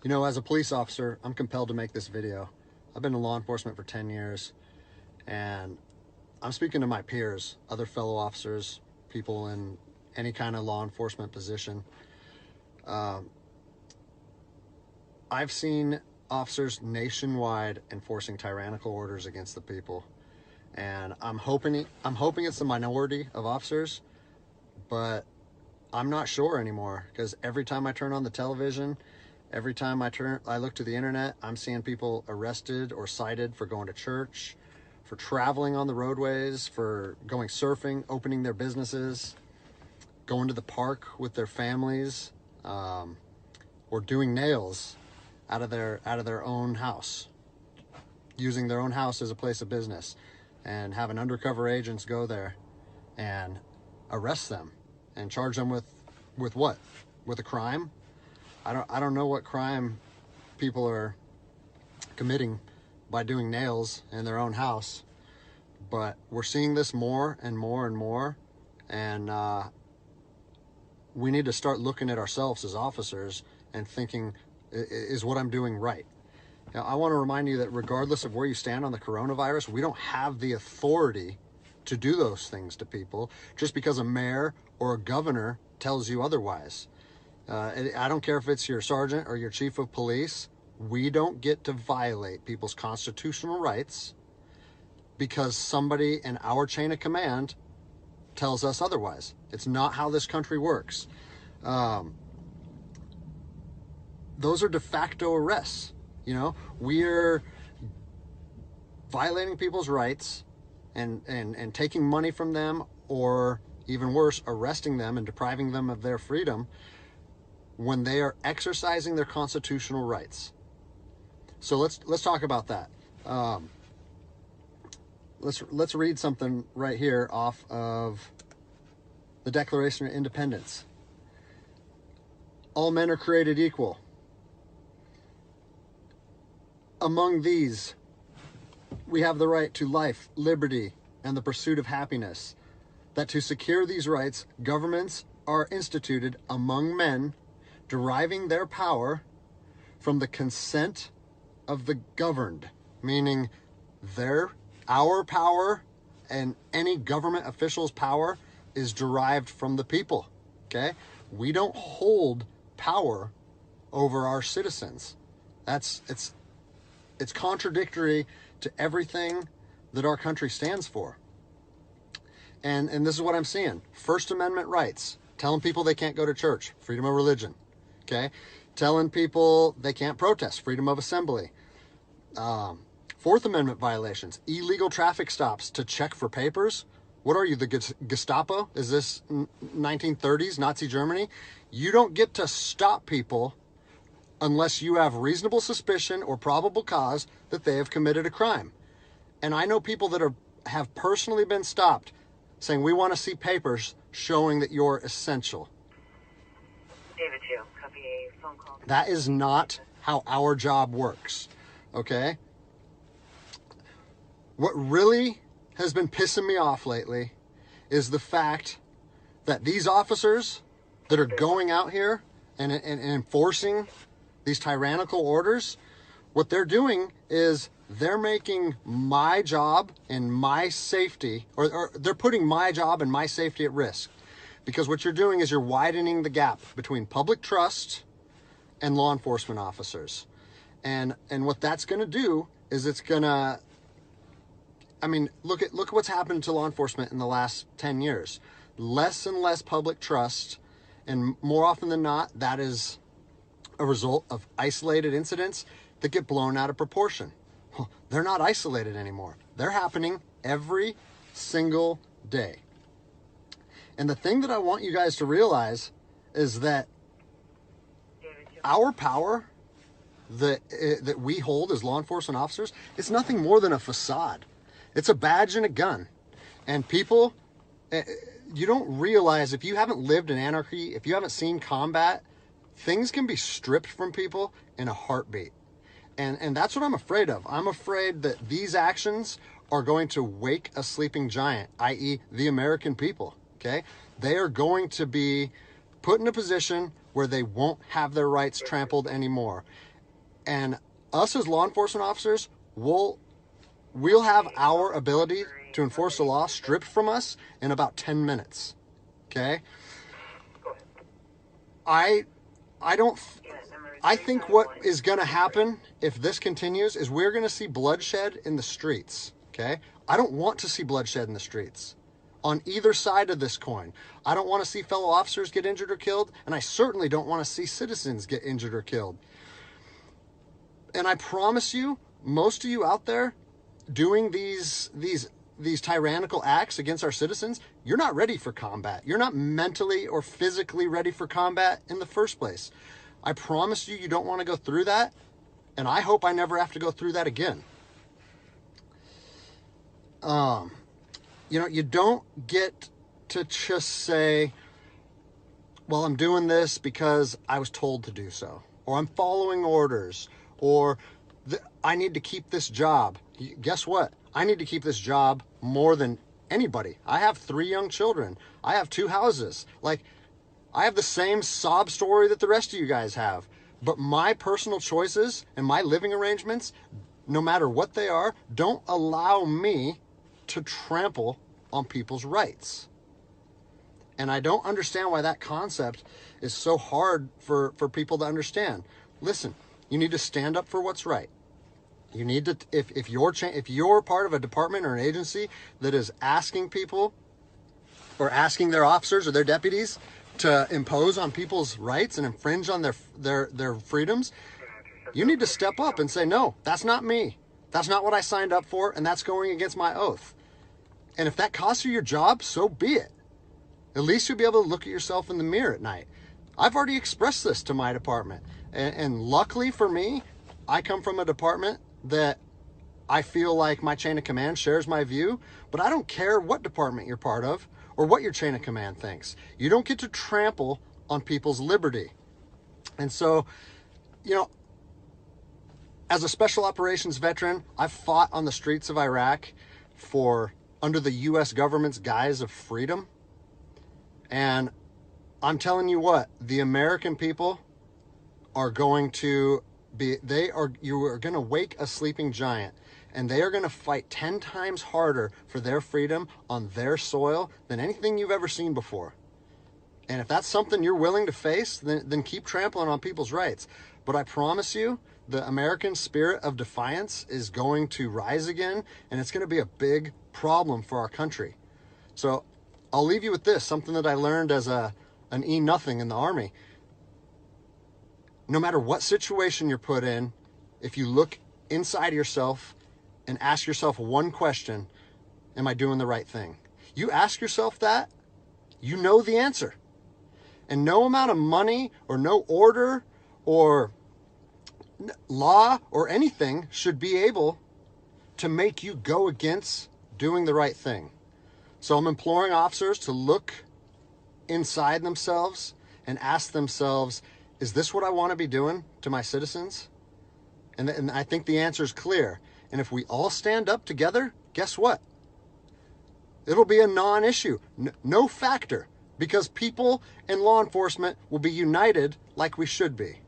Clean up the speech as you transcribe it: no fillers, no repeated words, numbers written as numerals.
You know, as a police officer, I'm compelled to make this video. I've been in law enforcement for 10 years, and I'm speaking to my peers, other fellow officers, people in any kind of law enforcement position. I've seen officers nationwide enforcing tyrannical orders against the people, and I'm hoping it's the minority of officers, but I'm not sure anymore, because every time I turn on the television, every time I look to the internet, I'm seeing people arrested or cited for going to church, for traveling on the roadways, for going surfing, opening their businesses, going to the park with their families, or doing nails out of their own house, using their own house as a place of business, and having undercover agents go there and arrest them and charge them with what? With a crime? I don't know what crime people are committing by doing nails in their own house, but we're seeing this more and more and more, and we need to start looking at ourselves as officers and thinking, is what I'm doing right? Now, I want to remind you that regardless of where you stand on the coronavirus, we don't have the authority to do those things to people just because a mayor or a governor tells you otherwise. I don't care if it's your sergeant or your chief of police. We don't get to violate people's constitutional rights because somebody in our chain of command tells us otherwise. It's not how this country works. Those are de facto arrests. You know, we're violating people's rights and taking money from them, or even worse, arresting them and depriving them of their freedom when they are exercising their constitutional rights. So let's talk about that. Let's read something right here off of the Declaration of Independence. All men are created equal. Among these, we have the right to life, liberty, and the pursuit of happiness. That to secure these rights, governments are instituted among men, deriving their power from the consent of the governed, meaning our power and any government official's power is derived from the people. Okay? We don't hold power over our citizens. It's contradictory to everything that our country stands for. And this is what I'm seeing. First Amendment rights, telling people they can't go to church, freedom of religion. Okay? Telling people they can't protest, freedom of assembly. Fourth Amendment violations, illegal traffic stops to check for papers. What are you, the Gestapo? Is this 1930s Nazi Germany? You don't get to stop people unless you have reasonable suspicion or probable cause that they have committed a crime. And I know people that have personally been stopped saying, we want to see papers showing that you're essential. David 2, copy a phone call. That is not how our job works, okay? What really has been pissing me off lately is the fact that these officers that are going out here and enforcing these tyrannical orders, what they're doing is they're making my job and my safety, or they're putting my job and my safety at risk. Because what you're doing is you're widening the gap between public trust and law enforcement officers. And what that's going to do is it's going to, I mean, look at what's happened to law enforcement in the last 10 years. Less and less public trust, and more often than not, that is a result of isolated incidents that get blown out of proportion. They're not isolated anymore. They're happening every single day. And the thing that I want you guys to realize is that our power that we hold as law enforcement officers is nothing more than a facade. It's a badge and a gun. And people, you don't realize, if you haven't lived in anarchy, if you haven't seen combat, things can be stripped from people in a heartbeat. And that's what I'm afraid of. I'm afraid that these actions are going to wake a sleeping giant, i.e. the American people, okay? They are going to be put in a position where they won't have their rights trampled anymore. And us as law enforcement officers, we'll have our ability to enforce the law stripped from us in about 10 minutes. Okay? I think what is going to happen if this continues is we're going to see bloodshed in the streets. Okay? I don't want to see bloodshed in the streets on either side of this coin. I don't want to see fellow officers get injured or killed, and I certainly don't want to see citizens get injured or killed. And I promise you, most of you out there doing these tyrannical acts against our citizens, you're not ready for combat. You're not mentally or physically ready for combat in the first place. I promise you, you don't want to go through that, and I hope I never have to go through that again. You don't get to just say, well, I'm doing this because I was told to do so, or I'm following orders, or I need to keep this job. Guess what? I need to keep this job more than anybody. I have 3 young children. I have 2 houses. Like, I have the same sob story that the rest of you guys have. But my personal choices and my living arrangements, no matter what they are, don't allow me to trample on people's rights. And I don't understand why that concept is so hard for people to understand. Listen, you need to stand up for what's right. You need to, if you're part of a department or an agency that is asking people or asking their officers or their deputies to impose on people's rights and infringe on their freedoms, you need to step up and say, no, that's not me. That's not what I signed up for, and that's going against my oath. And if that costs you your job, so be it. At least you'll be able to look at yourself in the mirror at night. I've already expressed this to my department. And luckily for me, I come from a department that I feel like my chain of command shares my view, but I don't care what department you're part of or what your chain of command thinks. You don't get to trample on people's liberty. And so, as a special operations veteran, I've fought on the streets of Iraq under the U.S. government's guise of freedom. And I'm telling you what, the American people are going to you are going to wake a sleeping giant, and they are going to fight 10 times harder for their freedom on their soil than anything you've ever seen before. And if that's something you're willing to face, then keep trampling on people's rights. But I promise you, the American spirit of defiance is going to rise again, and it's going to be a big problem for our country. So I'll leave you with this, something that I learned as an E-nothing in the Army. No matter what situation you're put in, if you look inside yourself and ask yourself one question, am I doing the right thing? You ask yourself that, you know the answer. And no amount of money or no order or law or anything should be able to make you go against doing the right thing. So I'm imploring officers to look inside themselves and ask themselves, is this what I want to be doing to my citizens? And I think the answer is clear. And if we all stand up together, guess what? It'll be a non-issue, no factor, because people and law enforcement will be united like we should be.